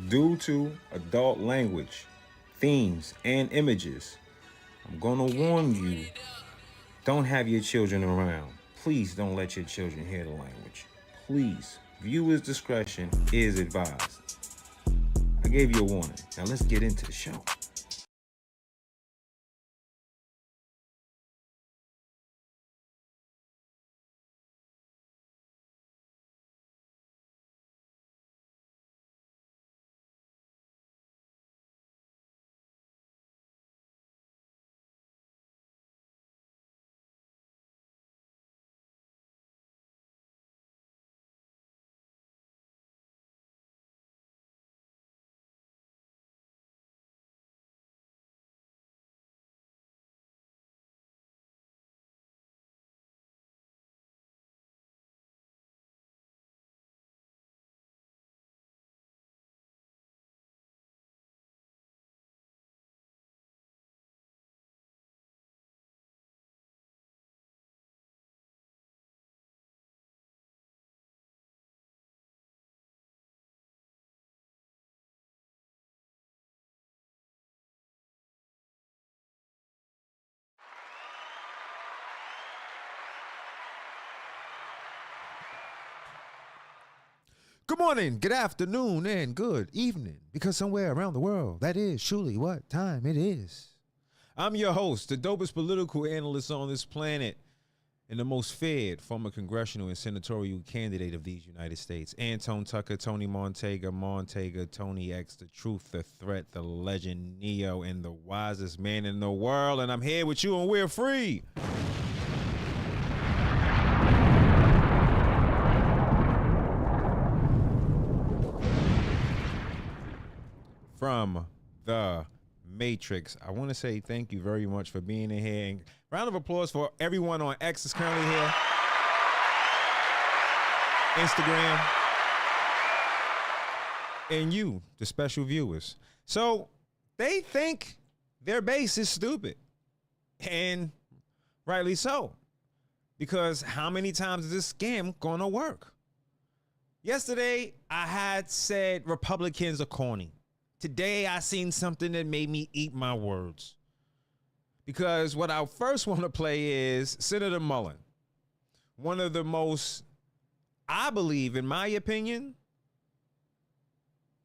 Due to adult language, themes, and images, I'm gonna warn you, don't have your children around. Please don't let your children hear the language. Please, viewers' discretion is advised. I gave you a warning. Now let's get into the show. Good morning, good afternoon, and good evening, because somewhere around the world, that is truly what time it is. I'm your host, the dopest political analyst on this planet, and the most feared former congressional and senatorial candidate of these United States, Anton Tucker, Tony Montega, Tony X, the truth, the threat, the legend, Neo, and the wisest man in the world, and I'm here with you, and we're free. From the Matrix. I want to say thank you very much for being in here. And round of applause for everyone on X is currently here. Instagram. And you, the special viewers. So they think their base is stupid. And rightly so. Because how many times is this scam gonna work? Yesterday, I had said Republicans are corny. Today, I seen something that made me eat my words. Because what I first want to play is Senator Mullen. One of the most, I believe, in my opinion,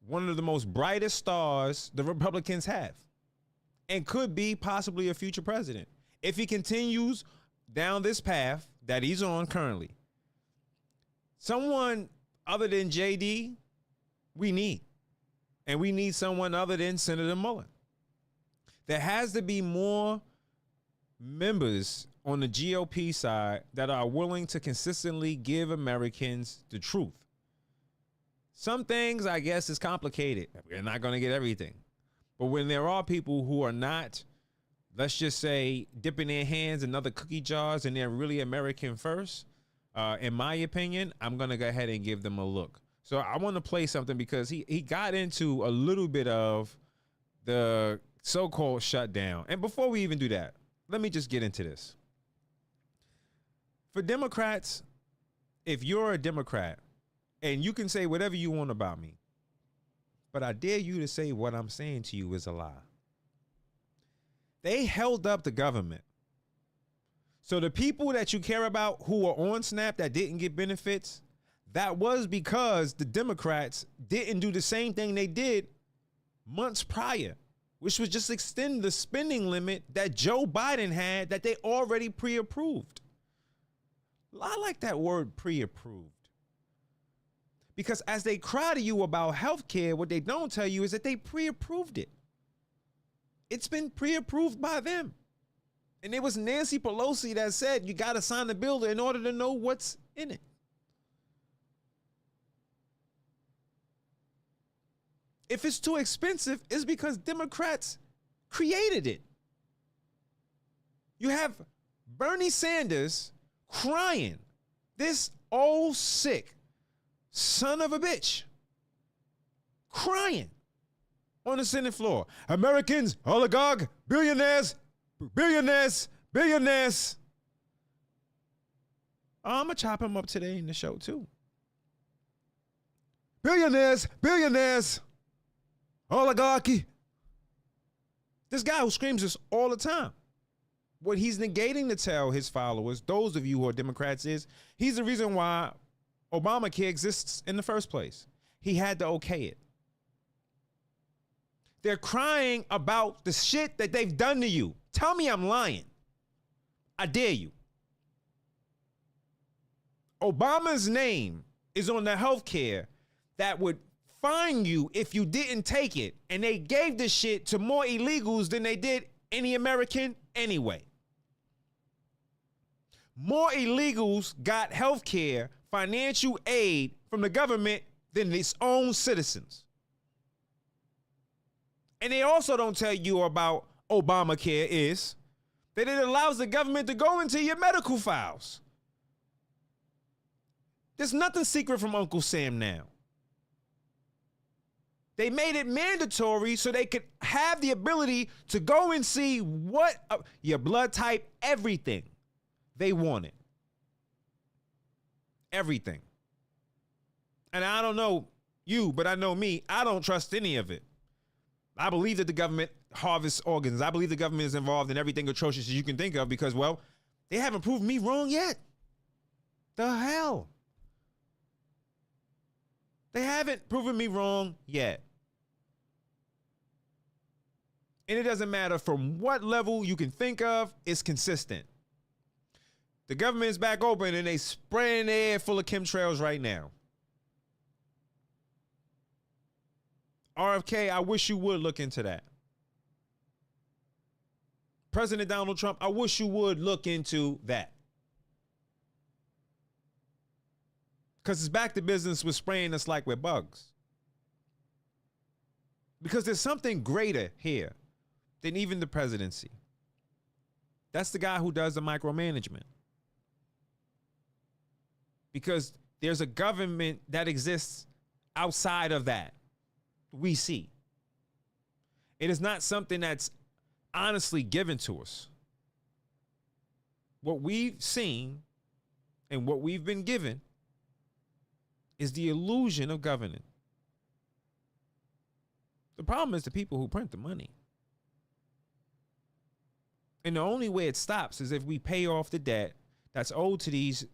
one of the most brightest stars the Republicans have. And could be possibly a future president. If he continues down this path that he's on currently. Someone other than JD, we need. And we need someone other than Senator Mullen. There has to be more members on the GOP side that are willing to consistently give Americans the truth. Some things, I guess, is complicated. We're not going to get everything. But when there are people who are not, let's just say, dipping their hands in other cookie jars and they're really American first, in my opinion, I'm going to go ahead and give them a look. So I want to play something because he got into a little bit of the so-called shutdown. And before we even do that, let me just get into this. For Democrats, if you're a Democrat, and you can say whatever you want about me, but I dare you to say what I'm saying to you is a lie. They held up the government. So the people that you care about who are on SNAP that didn't get benefits, that was because the Democrats didn't do the same thing they did months prior, which was just extend the spending limit that Joe Biden had that they already pre-approved. I like that word pre-approved. Because as they cry to you about health care, what they don't tell you is that they pre-approved it. It's been pre-approved by them. And it was Nancy Pelosi that said you got to sign the bill in order to know what's in it. If it's too expensive, it's because Democrats created it. You have Bernie Sanders crying, this old sick son of a bitch, crying on the Senate floor. Americans, oligarch, billionaires. I'm going to chop him up today in the show too. Billionaires. oligarchy. This guy who screams this all the time. What he's negating to tell his followers, those of you who are Democrats, is he's the reason why Obamacare exists in the first place. He had to okay it. They're crying about the shit that they've done to you. Tell me I'm lying. I dare you. Obama's name is on the health care that would fine you if you didn't take it. And they gave this shit to more illegals than they did any American anyway. More illegals got health care, financial aid from the government than its own citizens. And they also don't tell you about Obamacare is that it allows the government to go into your medical files. There's nothing secret from Uncle Sam now. They made it mandatory so they could have the ability to go and see what your blood type, everything they wanted. Everything. And I don't know you, but I know me. I don't trust any of it. I believe that the government harvests organs. I believe the government is involved in everything atrocious you can think of because, well, they haven't proven me wrong yet. The hell? They haven't proven me wrong yet. And it doesn't matter from what level you can think of, it's consistent. The government is back open and they spraying the air full of chemtrails right now. RFK, I wish you would look into that. President Donald Trump, I wish you would look into that. Because it's back to business with spraying us like we're bugs. Because there's something greater here than even the presidency. That's the guy who does the micromanagement. Because there's a government that exists outside of that. We see. It is not something that's honestly given to us. What we've seen and what we've been given is the illusion of governing. The problem is the people who print the money. And the only way it stops is if we pay off the debt that's owed to these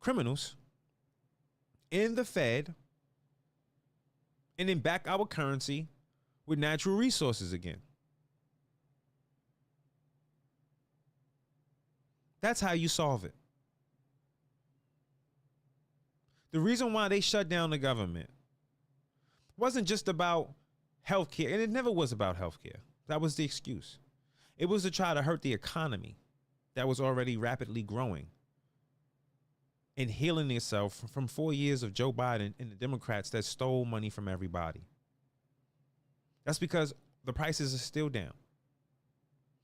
criminals in the Fed and then back our currency with natural resources again. That's how you solve it. The reason why they shut down the government wasn't just about healthcare, and it never was about healthcare. That was the excuse. It was to try to hurt the economy that was already rapidly growing and healing itself from 4 years of Joe Biden and the Democrats that stole money from everybody. That's because the prices are still down.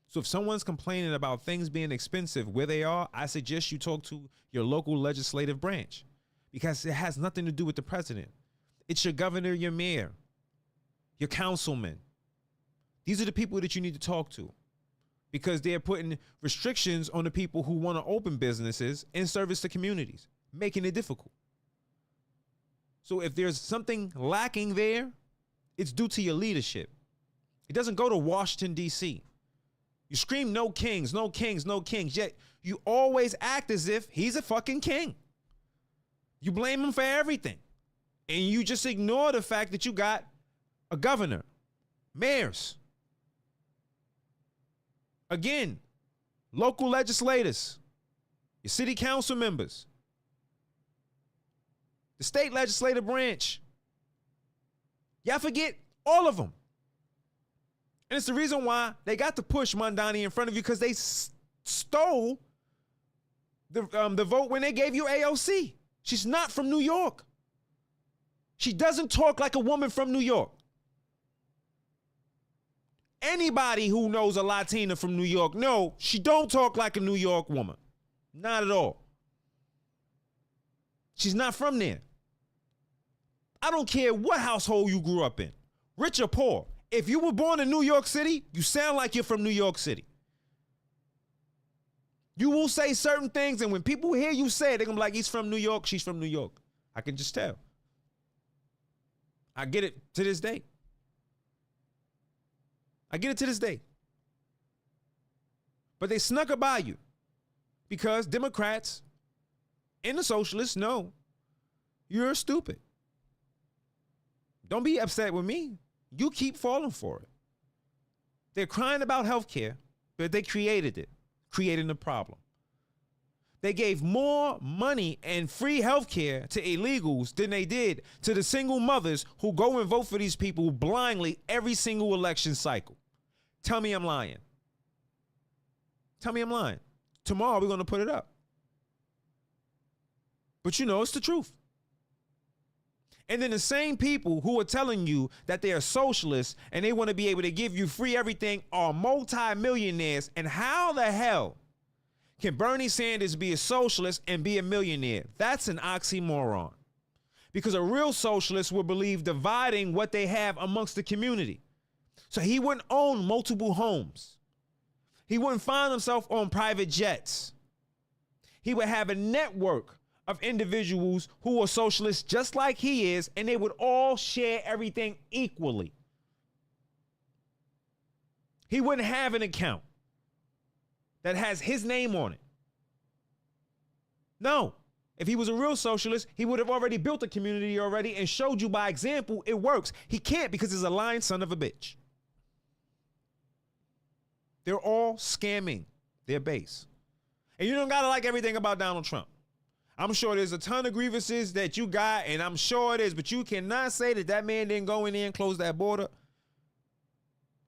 So if someone's complaining about things being expensive where they are, I suggest you talk to your local legislative branch because it has nothing to do with the president. It's your governor, your mayor, your councilman. These are the people that you need to talk to because they're putting restrictions on the people who want to open businesses and service the communities, making it difficult. So if there's something lacking there, it's due to your leadership. It doesn't go to Washington, D.C. You scream no kings, no kings, no kings, yet you always act as if he's a fucking king. You blame him for everything. And you just ignore the fact that you got a governor, mayors, again, local legislators, your city council members, the state legislative branch. Y'all forget all of them. And it's the reason why they got to push Mondani in front of you because they stole the vote when they gave you AOC. She's not from New York. She doesn't talk like a woman from New York. Anybody who knows a Latina from New York, no, she don't talk like a New York woman. Not at all. She's not from there. I don't care what household you grew up in, rich or poor. If you were born in New York City, you sound like you're from New York City. You will say certain things, and when people hear you say it, they're going to be like, he's from New York, she's from New York. I can just tell. I get it to this day. I get it to this day. But they snuck it by you because Democrats and the socialists know you're stupid. Don't be upset with me. You keep falling for it. They're crying about health care, but they created it, creating the problem. They gave more money and free health care to illegals than they did to the single mothers who go and vote for these people blindly every single election cycle. Tell me I'm lying. Tell me I'm lying. Tomorrow we're going to put it up. But you know it's the truth. And then the same people who are telling you that they are socialists and they want to be able to give you free everything are multi-millionaires. And how the hell can Bernie Sanders be a socialist and be a millionaire? That's an oxymoron. Because a real socialist would believe dividing what they have amongst the community. So he wouldn't own multiple homes. He wouldn't find himself on private jets. He would have a network of individuals who are socialists just like he is, and they would all share everything equally. He wouldn't have an account that has his name on it. No. If he was a real socialist, he would have already built a community already and showed you by example it works. He can't because he's a lying son of a bitch. They're all scamming their base. And you don't gotta like everything about Donald Trump. I'm sure there's a ton of grievances that you got, and I'm sure it is, but you cannot say that that man didn't go in there and close that border.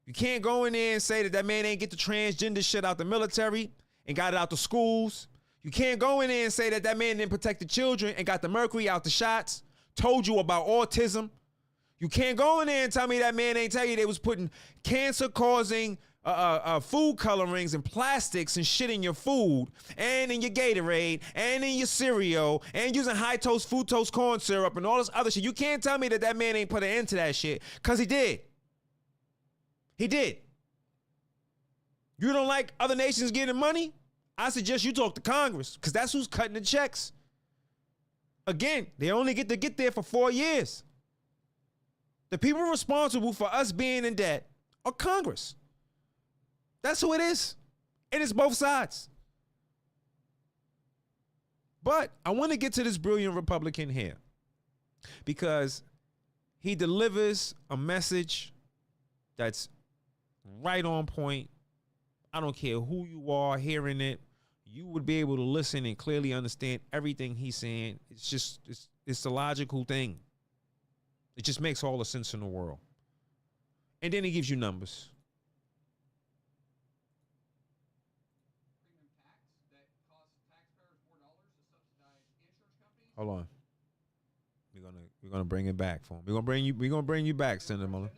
You can't go in there and say that that man ain't get the transgender shit out the military and got it out the schools. You can't go in there and say that that man didn't protect the children and got the mercury out the shots, told you about autism. You can't go in there and tell me that man ain't tell you they was putting cancer-causing food colorings and plastics and shit in your food and in your Gatorade and in your cereal and using high toast, fructose corn syrup and all this other shit. You can't tell me that that man ain't put an end to that shit, because he did. He did. You don't like other nations getting money? I suggest you talk to Congress, because that's who's cutting the checks. Again, they only get to get there for 4 years. The people responsible for us being in debt are Congress. That's who it is. And it's both sides. But I want to get to this brilliant Republican here, because he delivers a message that's right on point. I don't care who you are hearing it. You would be able to listen and clearly understand everything he's saying. It's just, it's the logical thing. It just makes all the sense in the world. And then he gives you numbers. Hold on. We're gonna bring it back for him. We're gonna bring you back, Senator Muller.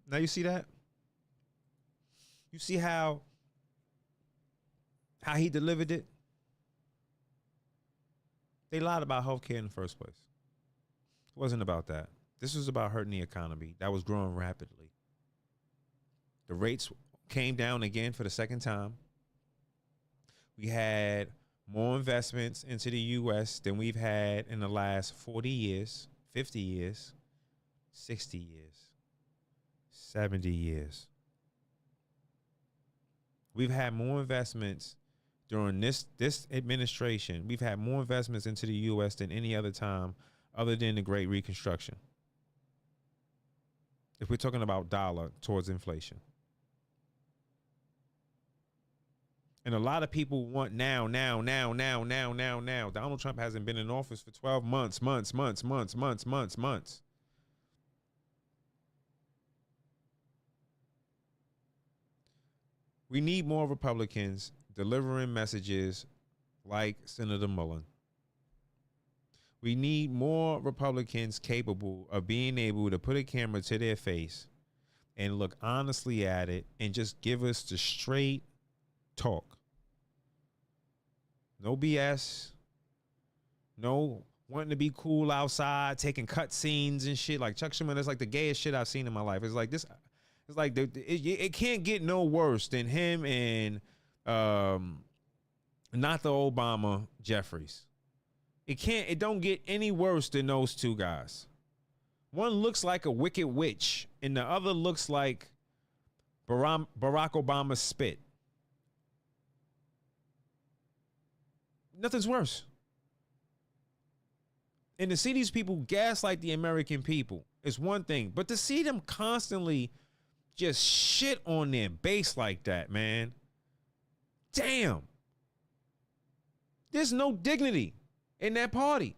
Now you see that? You see how he delivered it? They lied about healthcare in the first place. It wasn't about that. This was about hurting the economy that was growing rapidly. The rates came down again for the second time. We had more investments into the U.S. than we've had in the last 40 years, 50 years, 60 years, 70 years. We've had more investments during this administration. We've had more investments into the U.S. than any other time other than the Great Reconstruction. If we're talking about dollar towards inflation. And a lot of people want now. Donald Trump hasn't been in office for 12 months. We need more Republicans delivering messages like Senator Mullen. We need more Republicans capable of being able to put a camera to their face and look honestly at it and just give us the straight talk. No BS. No wanting to be cool outside, taking cut scenes and shit. Like Chuck Schumer, that's like the gayest shit I've seen in my life. It's like this. It's like it can't get no worse than him and not the Obama Jeffries. It don't get any worse than those two guys. One looks like a wicked witch, and the other looks like Barack Obama's spit. Nothing's worse. And to see these people gaslight the American people is one thing, but to see them constantly just shit on their base like that, man. Damn. There's no dignity in that party.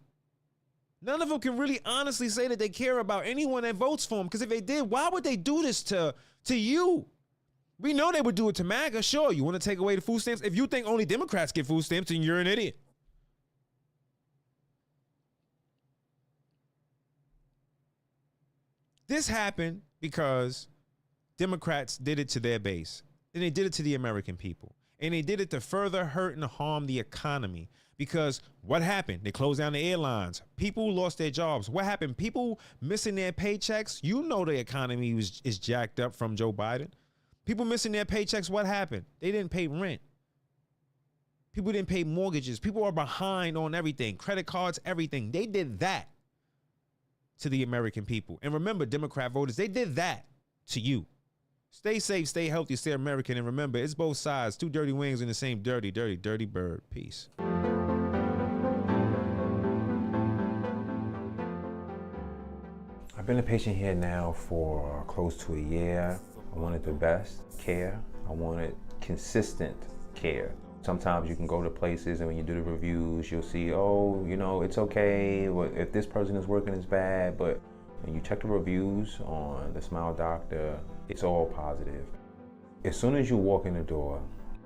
None of them can really honestly say that they care about anyone that votes for them. Because if they did, why would they do this to you? We know they would do it to MAGA. Sure, you want to take away the food stamps? If you think only Democrats get food stamps, then you're an idiot. This happened because Democrats did it to their base. And they did it to the American people. And they did it to further hurt and harm the economy. Because what happened? They closed down the airlines. People lost their jobs. What happened? People missing their paychecks. You know the economy is jacked up from Joe Biden. People missing their paychecks. What happened? They didn't pay rent. People didn't pay mortgages. People are behind on everything. Credit cards, everything. They did that to the American people. And remember, Democrat voters, they did that to you. Stay safe, stay healthy, stay American. And remember, it's both sides. Two dirty wings in the same dirty bird. Peace. I've been a patient here now for close to a year. I wanted the best care. I wanted consistent care. Sometimes you can go to places and when you do the reviews, you'll see, oh, you know, it's okay. If this person is working, it's bad. But when you check the reviews on the Smile Doctor, it's all positive. As soon as you walk in the door,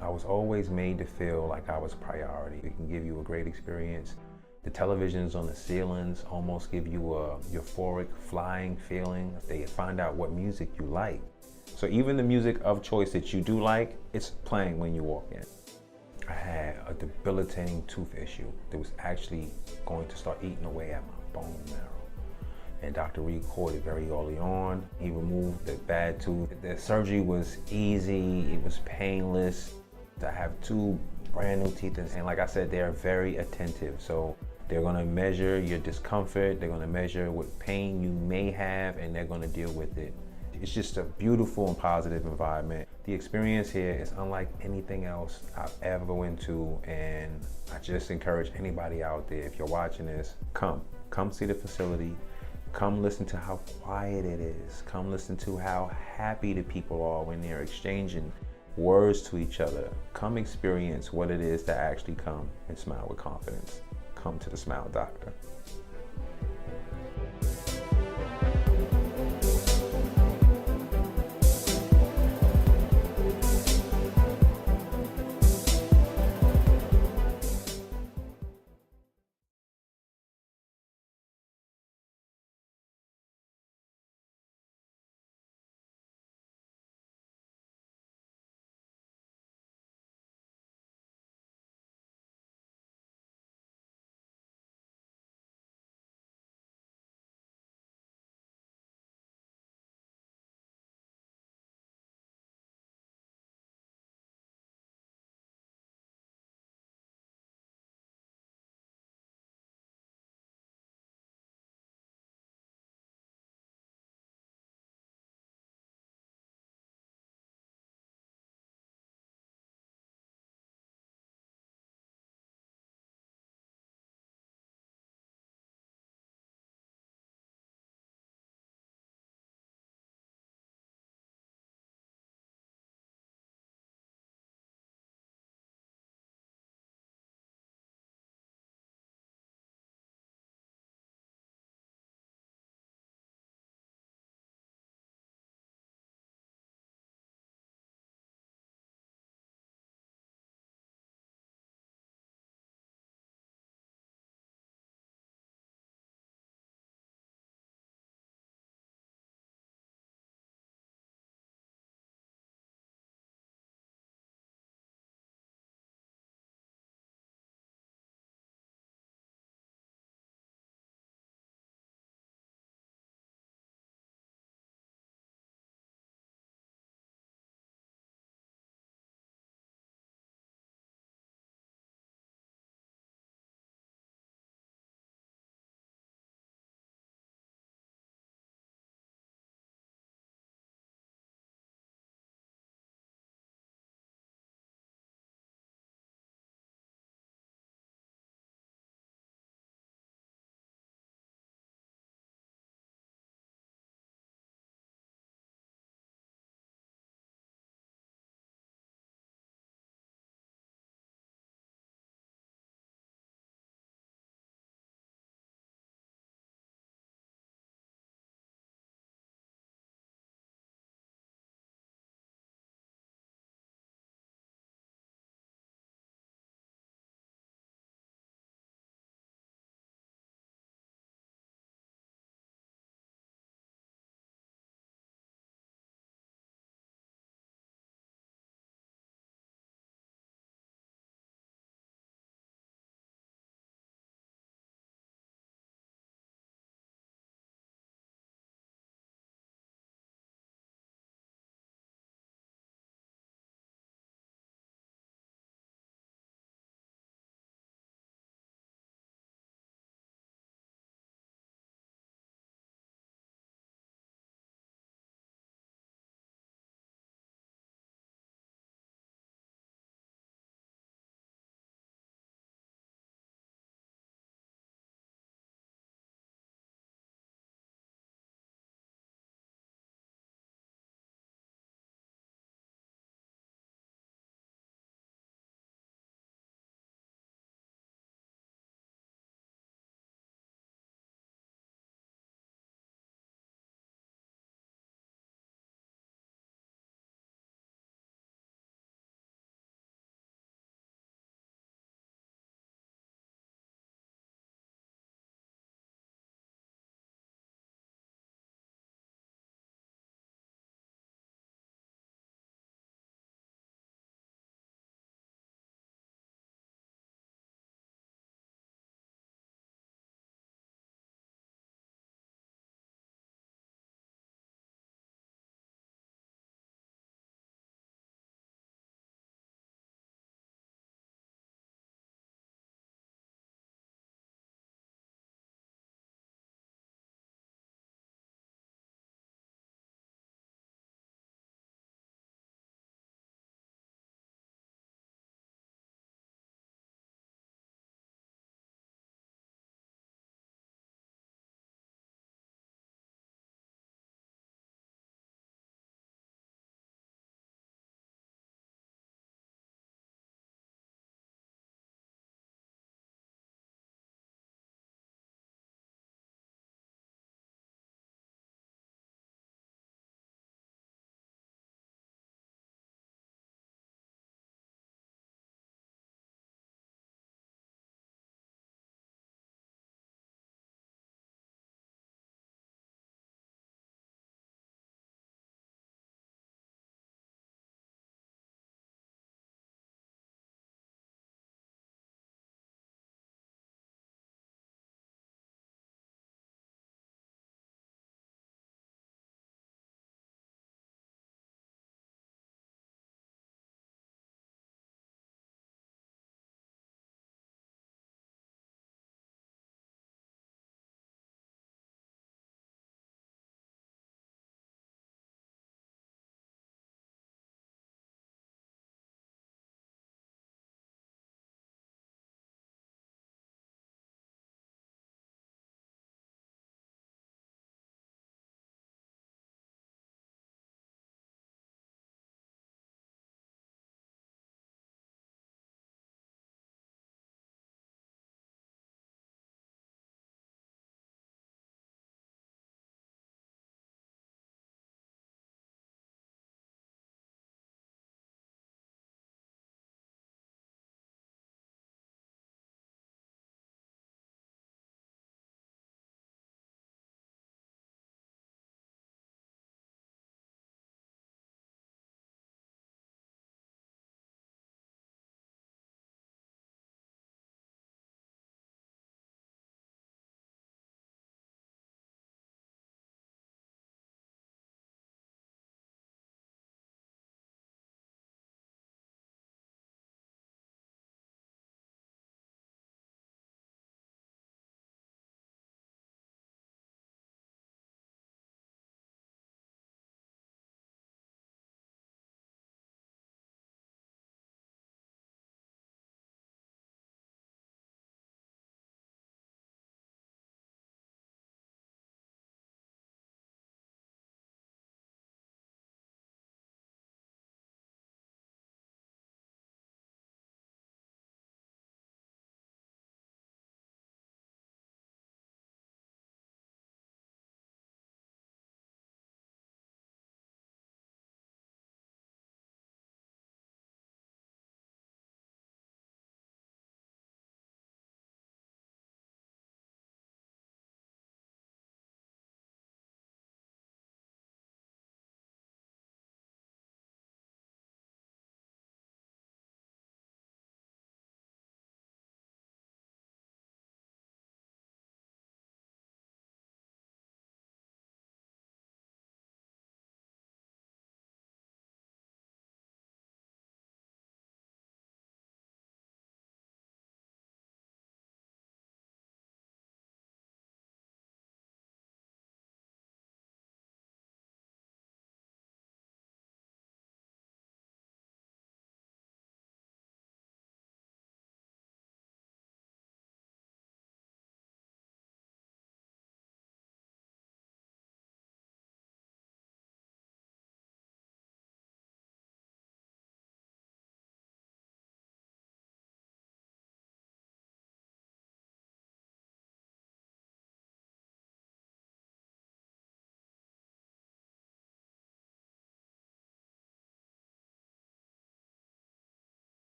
I was always made to feel like I was priority. It can give you a great experience. The televisions on the ceilings almost give you a euphoric flying feeling. They find out what music you like. So even the music of choice that you do like, it's playing when you walk in. I had a debilitating tooth issue that was actually going to start eating away at my bone marrow. And Dr. Reed caught it very early on. He removed the bad tooth. The surgery was easy, it was painless. I have two brand new teeth, and like I said, they're very attentive. So they're gonna measure your discomfort, they're gonna measure what pain you may have, and they're gonna deal with it. It's just a beautiful and positive environment. The experience here is unlike anything else I've ever went to, and I just encourage anybody out there, if you're watching this, come see the facility. Come listen to how quiet it is. Come listen to how happy the people are when they're exchanging words to each other. Come experience what it is to actually come and smile with confidence. Come to the Smile Doctor.